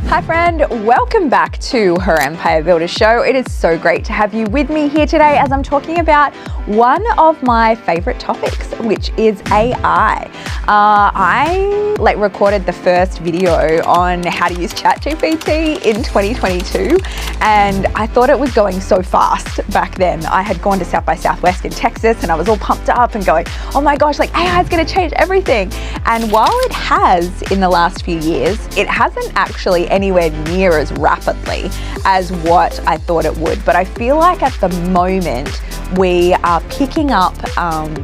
Hi friend, welcome back to Her Empire Builder Show. It is so great to have you with me here today as I'm talking about one of my favorite topics, which is AI. I recorded the first video on how to use ChatGPT in 2022, and I thought it was going so fast back then. I had gone to South by Southwest in Texas and I was all pumped up and going, oh my gosh, AI is going to change everything. And while it has in the last few years, it hasn't actually anywhere near as rapidly as what I thought it would. But I feel like at the moment we are picking up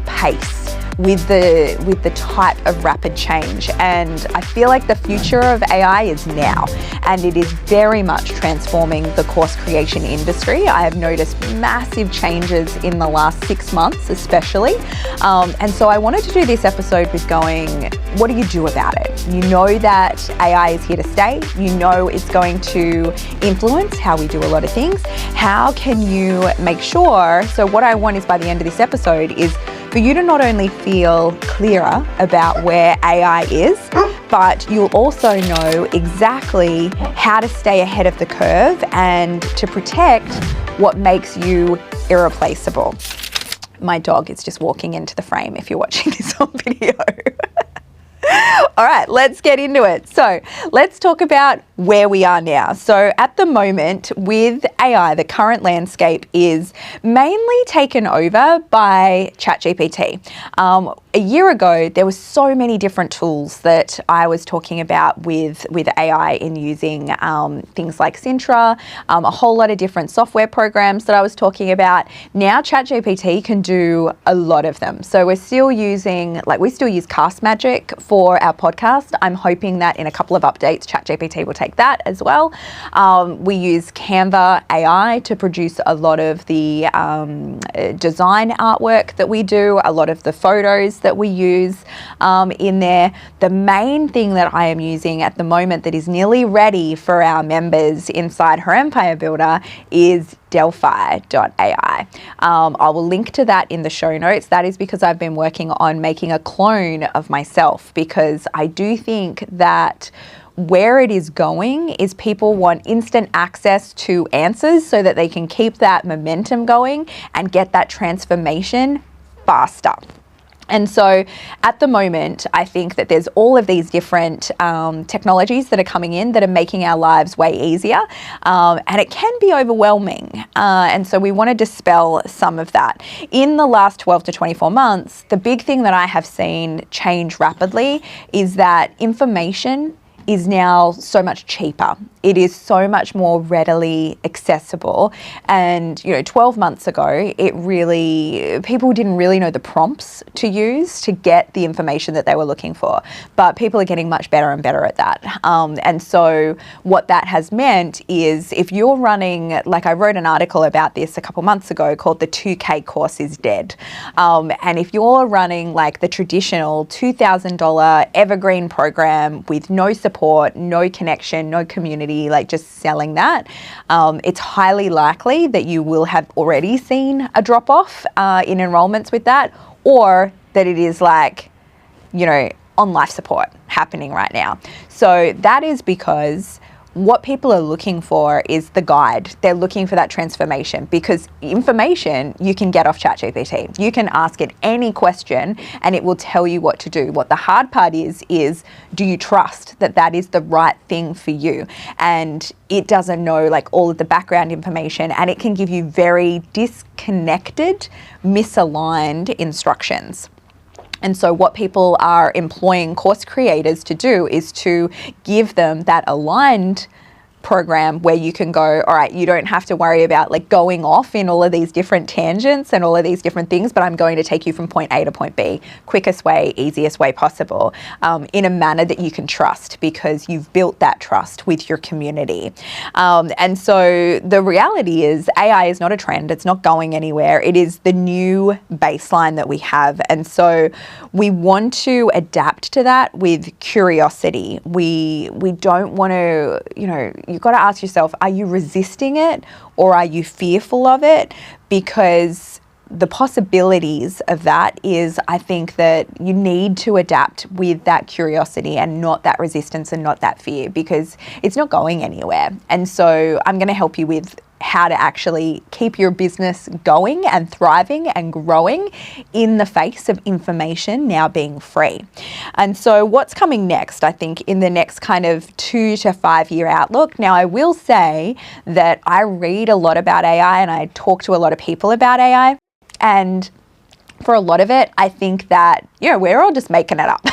pace with the type of rapid change, and I feel like the future of AI is now, and it is very much transforming the course creation industry. I have noticed massive changes in the last 6 months especially, and so I wanted to do this episode with going, what do you do about it? You know that AI is here to stay. You know it's going to influence how we do a lot of things. How can you make sure, so what I want is by the end of this episode is for you to not only feel clearer about where AI is, but you'll also know exactly how to stay ahead of the curve and to protect what makes you irreplaceable. My dog is just walking into the frame if you're watching this on video. All right, let's get into it. So let's talk about where we are now. So at the moment with AI, the current landscape is mainly taken over by ChatGPT. A year ago, there were so many different tools that I was talking about with AI in using things like Sintra, a whole lot of different software programs that I was talking about. Now ChatGPT can do a lot of them. So we're still using, we still use CastMagic for our podcast. I'm hoping that in a couple of updates, ChatGPT will take that as well. We use Canva AI to produce a lot of the design artwork that we do, a lot of the photos that we use in there. The main thing that I am using at the moment that is nearly ready for our members inside Her Empire Builder is Delphi AI. I will link to that in the show notes. That is because I've been working on making a clone of myself, because I do think that where it is going is people want instant access to answers so that they can keep that momentum going and get that transformation faster. And so at the moment, I think that there's all of these different technologies that are coming in that are making our lives way easier, and it can be overwhelming. And so we want to dispel some of that. In the last 12 to 24 months, the big thing that I have seen change rapidly is that information is now so much cheaper. It is so much more readily accessible. And 12 months ago, people didn't really know the prompts to use to get the information that they were looking for. But people are getting much better and better at that. And so what that has meant is if you're running, I wrote an article about this a couple months ago called The 2K Course is Dead. And if you're running the traditional $2,000 evergreen program with no support, no connection, no community, just selling that, it's highly likely that you will have already seen a drop off in enrollments with that, or that it is on life support happening right now. So that is because what people are looking for is the guide. They're looking for that transformation, because information you can get off ChatGPT. You can ask it any question and it will tell you what to do. What the hard part is do you trust that that is the right thing for you? And it doesn't know all of the background information, and it can give you very disconnected, misaligned instructions. And so what people are employing course creators to do is to give them that aligned program where you can go, all right, you don't have to worry about going off in all of these different tangents and all of these different things, but I'm going to take you from point A to point B, quickest way, easiest way possible, in a manner that you can trust, because you've built that trust with your community. And so the reality is AI is not a trend. It's not going anywhere. It is the new baseline that we have. And so we want to adapt to that with curiosity. We don't want to, you've got to ask yourself, are you resisting it or are you fearful of it? Because the possibilities of that is, I think that you need to adapt with that curiosity and not that resistance and not that fear, because it's not going anywhere. And so I'm going to help you with how to actually keep your business going and thriving and growing in the face of information now being free. And so what's coming next, I think, in the next kind of 2 to 5 year outlook. Now, I will say that I read a lot about AI and I talk to a lot of people about AI. And for a lot of it, I think that, we're all just making it up.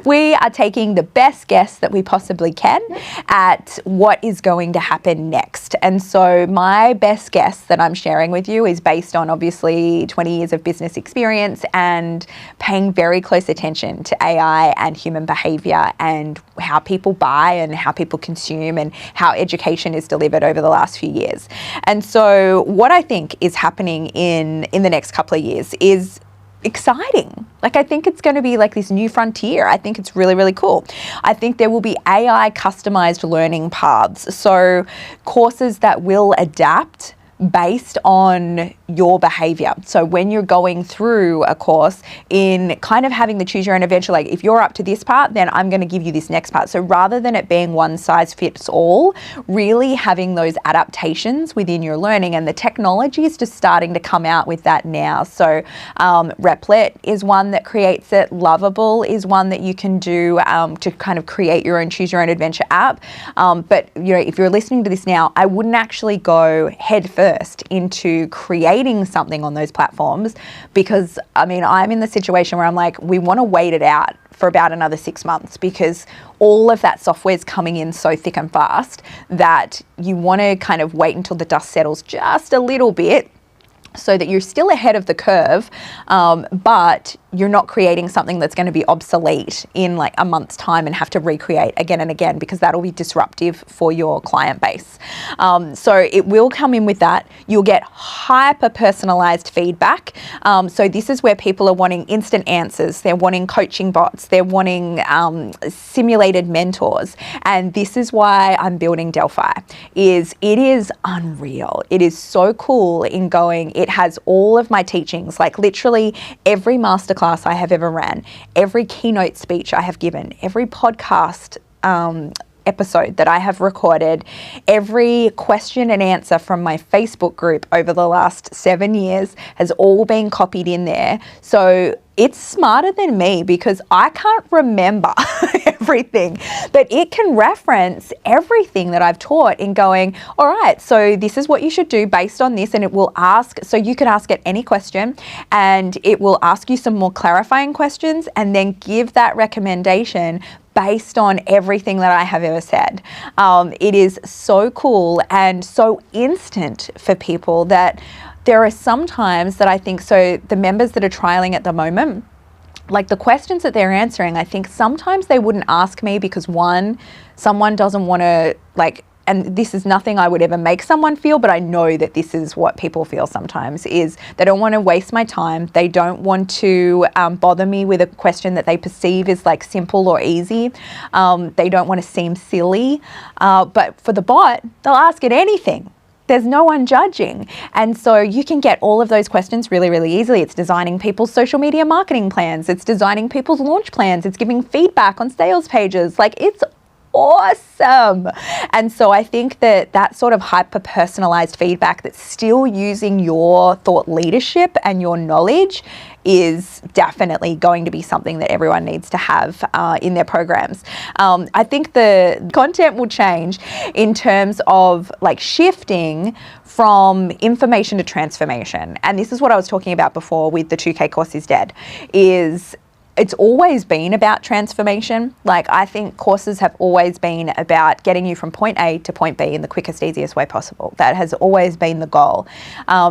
We are taking the best guess that we possibly can at what is going to happen next. And so my best guess that I'm sharing with you is based on obviously 20 years of business experience and paying very close attention to AI and human behavior and how people buy and how people consume and how education is delivered over the last few years. And so what I think is happening in the next couple of years is exciting. Like, I think it's going to be like this new frontier. I think it's really, really cool. I think there will be AI customized learning paths. So courses that will adapt based on your behavior. So when you're going through a course, in kind of having the choose your own adventure, like if you're up to this part, then I'm going to give you this next part. So rather than it being one size fits all, really having those adaptations within your learning, and the technology is just starting to come out with that now. So Replit is one that creates it. Lovable is one that you can do to kind of create your own choose your own adventure app. But if you're listening to this now, I wouldn't actually go head first into creating something on those platforms, because I'm in the situation where I'm like, we want to wait it out for about another 6 months, because all of that software is coming in so thick and fast that you want to kind of wait until the dust settles just a little bit, so that you're still ahead of the curve, but you're not creating something that's going to be obsolete in like a month's time and have to recreate again and again, because that'll be disruptive for your client base. So it will come in with that. You'll get hyper personalized feedback. So this is where people are wanting instant answers. They're wanting coaching bots. They're wanting simulated mentors. And this is why I'm building Delphi. It is unreal. It is so cool in going, it has all of my teachings, like literally every masterclass I have ever ran, every keynote speech I have given, every podcast episode that I have recorded, every question and answer from my Facebook group over the last 7 years has all been copied in there. So it's smarter than me, because I can't remember everything, but it can reference everything that I've taught in going, all right, so this is what you should do based on this. And it will ask, so you can ask it any question, and it will ask you some more clarifying questions and then give that recommendation based on everything that I have ever said. It is so cool and so instant for people that there are some times that I think, so the members that are trialing at the moment, like the questions that they're answering, I think sometimes they wouldn't ask me because someone doesn't want to and this is nothing I would ever make someone feel, but I know that this is what people feel sometimes, is they don't want to waste my time. They don't want to bother me with a question that they perceive as like simple or easy. They don't want to seem silly. But for the bot, they'll ask it anything. There's no one judging. And so you can get all of those questions really, really easily. It's designing people's social media marketing plans. It's designing people's launch plans. It's giving feedback on sales pages. Like, it's awesome. And so I think that sort of hyper personalized feedback that's still using your thought leadership and your knowledge is definitely going to be something that everyone needs to have in their programs. I think the content will change in terms of like shifting from information to transformation. And this is what I was talking about before with the 2K course is dead, is it's always been about transformation. Like, I think courses have always been about getting you from point A to point B in the quickest, easiest way possible. That has always been the goal,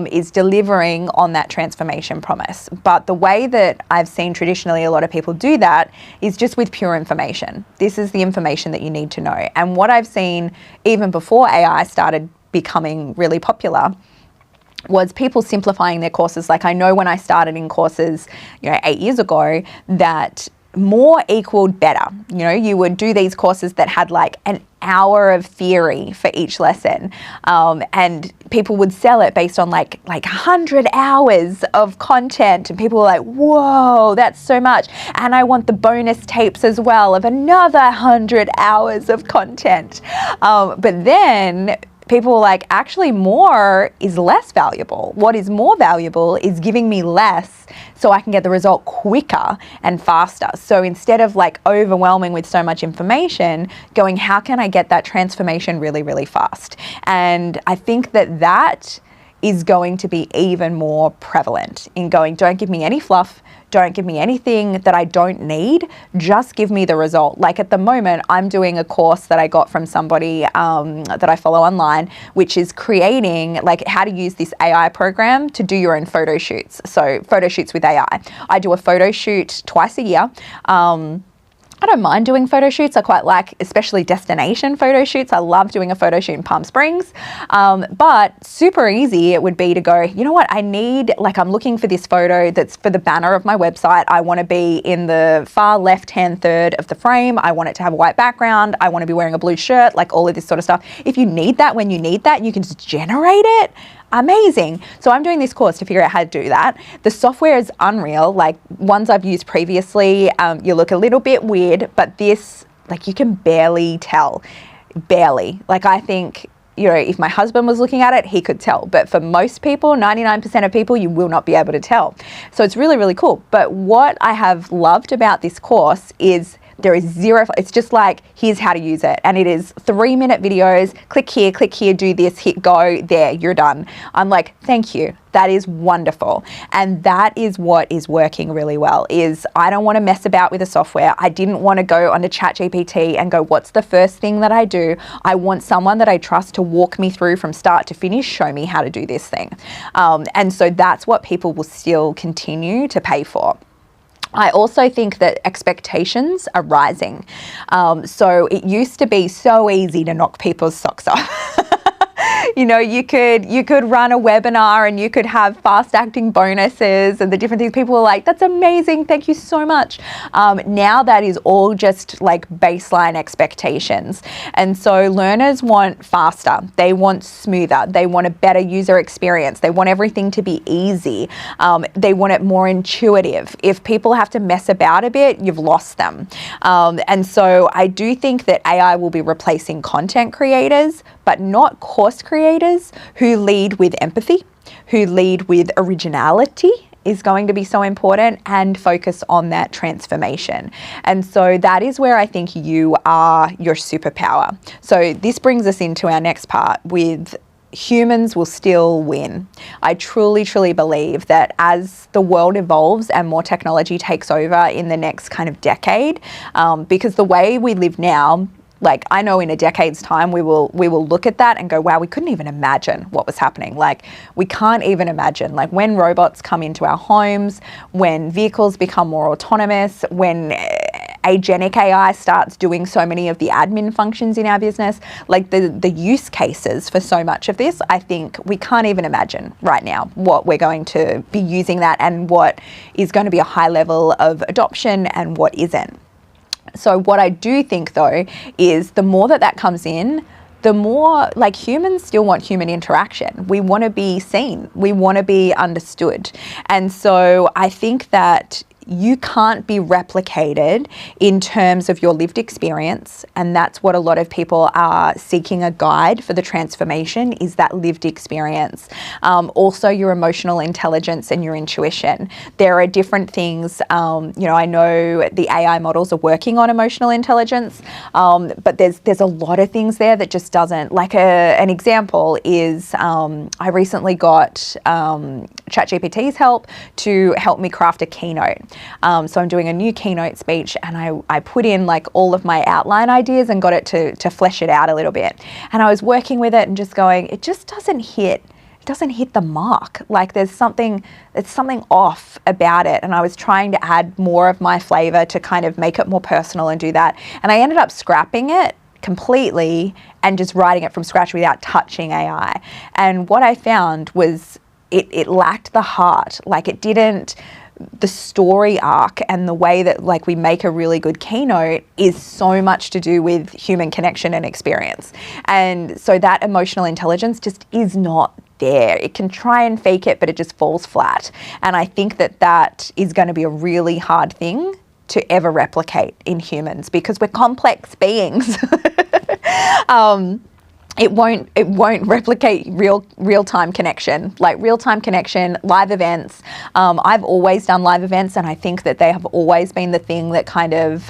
is delivering on that transformation promise. But the way that I've seen traditionally a lot of people do that is just with pure information. This is the information that you need to know. And what I've seen even before AI started becoming really popular was people simplifying their courses. Like, I know when I started in courses, 8 years ago, that more equaled better. You would do these courses that had like an hour of theory for each lesson, and people would sell it based on like 100 hours of content, and people were like, whoa, that's so much, and I want the bonus tapes as well of another 100 hours of content. But then people were like, actually more is less valuable. What is more valuable is giving me less so I can get the result quicker and faster. So instead of like overwhelming with so much information, going, how can I get that transformation really, really fast? And I think that is going to be even more prevalent in going, don't give me any fluff, don't give me anything that I don't need, just give me the result. Like at the moment, I'm doing a course that I got from somebody that I follow online, which is creating like how to use this AI program to do your own photo shoots. So photo shoots with AI. I do a photo shoot twice a year. I don't mind doing photo shoots. I quite like, especially destination photo shoots. I love doing a photo shoot in Palm Springs. But super easy it would be to go, you know what, I need, like I'm looking for this photo that's for the banner of my website. I want to be in the far left-hand third of the frame. I want it to have a white background. I want to be wearing a blue shirt, like all of this sort of stuff. If you need that when you need that, you can just generate it. Amazing. So I'm doing this course to figure out how to do that. The software is unreal. Like ones I've used previously, you look a little bit weird, but this, like you can barely tell. Barely. Like I think, you know, if my husband was looking at it, he could tell. But for most people, 99% of people, you will not be able to tell. So it's really, really cool. But what I have loved about this course is there is zero, it's just like, here's how to use it. And it is 3-minute videos, click here, do this, hit go, there, you're done. I'm like, thank you. That is wonderful. And that is what is working really well, is I don't want to mess about with the software. I didn't want to go onto ChatGPT and go, what's the first thing that I do? I want someone that I trust to walk me through from start to finish, show me how to do this thing. And so that's what people will still continue to pay for. I also think that expectations are rising. So it used to be so easy to knock people's socks off. You know, you could run a webinar and you could have fast acting bonuses and the different things. People were like, that's amazing, thank you so much. Now that is all just like baseline expectations. And so learners want faster, they want smoother, they want a better user experience, they want everything to be easy, they want it more intuitive. If people have to mess about a bit, you've lost them. And so I do think that AI will be replacing content creators, but not course creators who lead with empathy, who lead with originality is going to be so important, and focus on that transformation. And so that is where I think you are your superpower. So this brings us into our next part with humans will still win. I truly, truly believe that as the world evolves and more technology takes over in the next kind of decade, because the way we live now, like I know in a decade's time we will look at that and go, wow, we couldn't even imagine what was happening. Like we can't even imagine, like when robots come into our homes, when vehicles become more autonomous, when agentic AI starts doing so many of the admin functions in our business, like the use cases for so much of this, I think we can't even imagine right now what we're going to be using that and what is going to be a high level of adoption and what isn't. So what I do think though is the more that comes in, the more, like, humans still want human interaction. We want to be seen. We want to be understood. And so I think that you can't be replicated in terms of your lived experience. And that's what a lot of people are seeking a guide for the transformation, is that lived experience. Also your emotional intelligence and your intuition. There are different things, you know, I know the AI models are working on emotional intelligence, but there's a lot of things there that just doesn't, like an example is, I recently got ChatGPT's help to help me craft a keynote. So I'm doing a new keynote speech, and I put in like all of my outline ideas and got it to flesh it out a little bit. And I was working with it and just going, it just doesn't hit the mark. Like there's something off about it. And I was trying to add more of my flavor to kind of make it more personal and do that. And I ended up scrapping it completely and just writing it from scratch without touching AI. And what I found was it lacked the heart. Like it didn't the story arc and the way that like we make a really good keynote is so much to do with human connection and experience. And so that emotional intelligence just is not there. It can try and fake it, but it just falls flat. And I think that that is going to be a really hard thing to ever replicate in humans because we're complex beings. It won't replicate real-time connection, like real-time connection, live events. I've always done live events, and I think that they have always been the thing that kind of,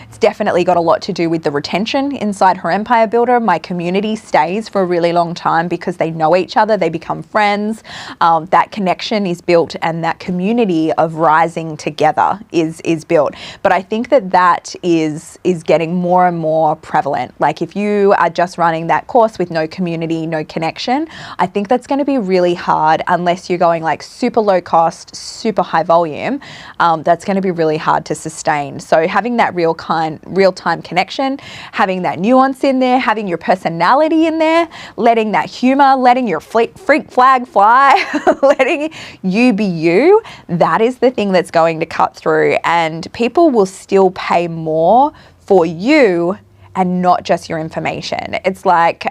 it's definitely got a lot to do with the retention inside her empire builder. My community stays for a really long time because they know each other, they become friends. That connection is built, and that community of rising together is built. But I think that that is getting more and more prevalent. Like if you are just running that course with no community, no connection, I think that's going to be really hard unless you're going like super low cost, super high volume. That's going to be really hard to sustain. So having that real-time connection, having that nuance in there, having your personality in there, letting that humor, letting your freak flag fly, letting you be you, that is the thing that's going to cut through, and people will still pay more for you and not just your information. It's like,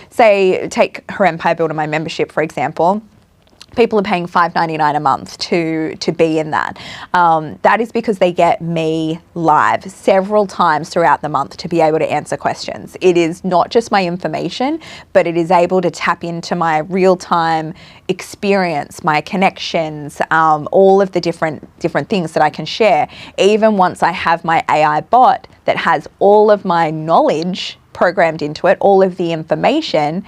say, take Her Empire Builder, my membership, for example. People are paying $5.99 a month to be in that. That is because they get me live several times throughout the month to be able to answer questions. It is not just my information, but it is able to tap into my real-time experience, my connections, all of the different things that I can share. Even once I have my AI bot that has all of my knowledge programmed into it, all of the information,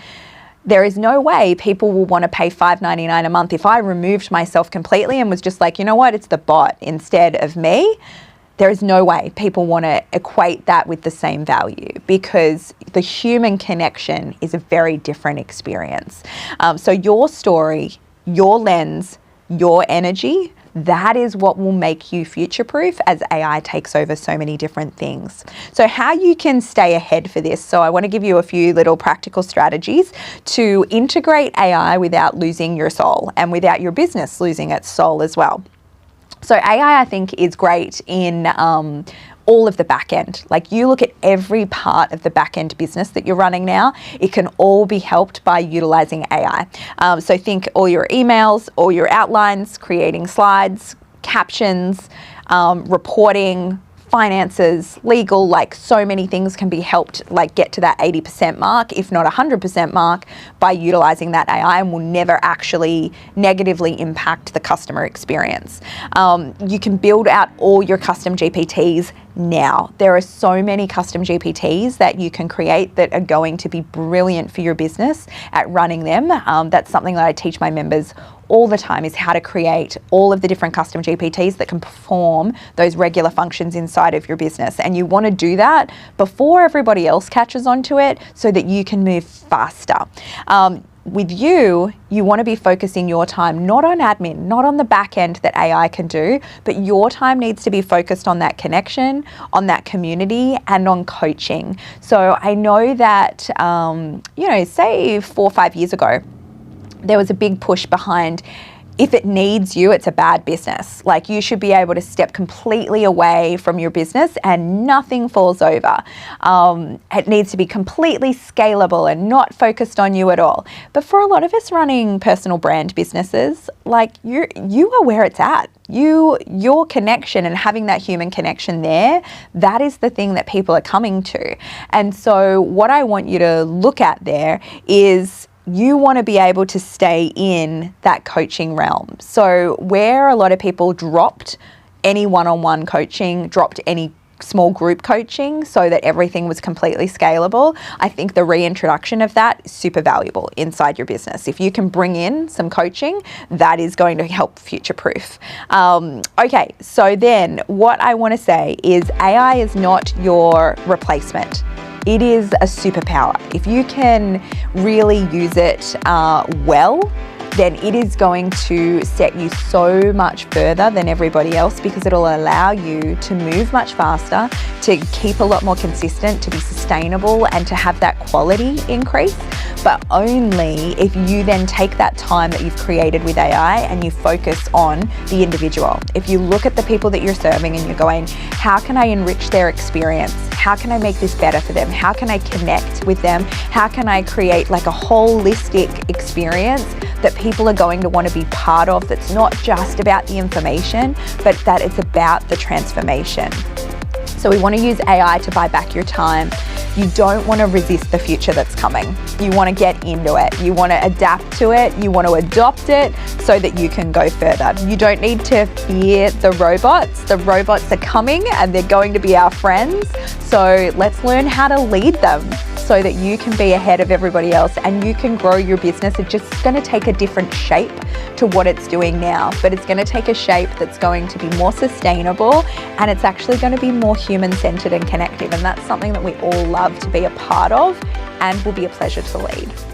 there is no way people will want to pay $5.99 a month. If I removed myself completely and was just like, you know what, it's the bot instead of me, there is no way people want to equate that with the same value, because the human connection is a very different experience. So your story, your lens, your energy, that is what will make you future-proof as AI takes over so many different things. So how you can stay ahead for this. So I want to give you a few little practical strategies to integrate AI without losing your soul and without your business losing its soul as well. So AI, I think, is great in all of the back end. Like you look at every part of the back end business that you're running now, it can all be helped by utilizing AI. So think all your emails, all your outlines, creating slides, captions, reporting, finances, legal, like so many things can be helped like get to that 80% mark, if not 100% mark, by utilizing that AI, and will never actually negatively impact the customer experience. You can build out all your custom GPTs now. There are so many custom GPTs that you can create that are going to be brilliant for your business at running them. That's something that I teach my members all the time, is how to create all of the different custom GPTs that can perform those regular functions inside of your business. And you want to do that before everybody else catches on to it so that you can move faster. With you want to be focusing your time not on admin, not on the back end that AI can do, but your time needs to be focused on that connection, on that community, and on coaching. So I know that, say 4 or 5 years ago, there was a big push behind, if it needs you, it's a bad business. Like you should be able to step completely away from your business and nothing falls over. It needs to be completely scalable and not focused on you at all. But for a lot of us running personal brand businesses, like you are where it's at. Your connection and having that human connection there, that is the thing that people are coming to. And so what I want you to look at there is, you want to be able to stay in that coaching realm. So where a lot of people dropped any one-on-one coaching, dropped any small group coaching so that everything was completely scalable, I think the reintroduction of that is super valuable inside your business. If you can bring in some coaching, that is going to help future-proof. Okay, so then what I want to say is AI is not your replacement. It is a superpower. If you can really use it well, then it is going to set you so much further than everybody else, because it'll allow you to move much faster, to keep a lot more consistent, to be sustainable, and to have that quality increase. but only if you then take that time that you've created with AI and you focus on the individual. If you look at the people that you're serving and you're going, how can I enrich their experience? How can I make this better for them? How can I connect with them? How can I create like a holistic experience that people are going to want to be part of, that's not just about the information, but that it's about the transformation. So we want to use AI to buy back your time. You don't want to resist the future that's coming. You want to get into it. You want to adapt to it. You want to adopt it so that you can go further. You don't need to fear the robots. The robots are coming and they're going to be our friends. So let's learn how to lead them so that you can be ahead of everybody else and you can grow your business. It's just going to take a different shape to what it's doing now, but it's going to take a shape that's going to be more sustainable, and it's actually going to be more human-centered and connective. And that's something that we all love to be a part of and will be a pleasure to lead.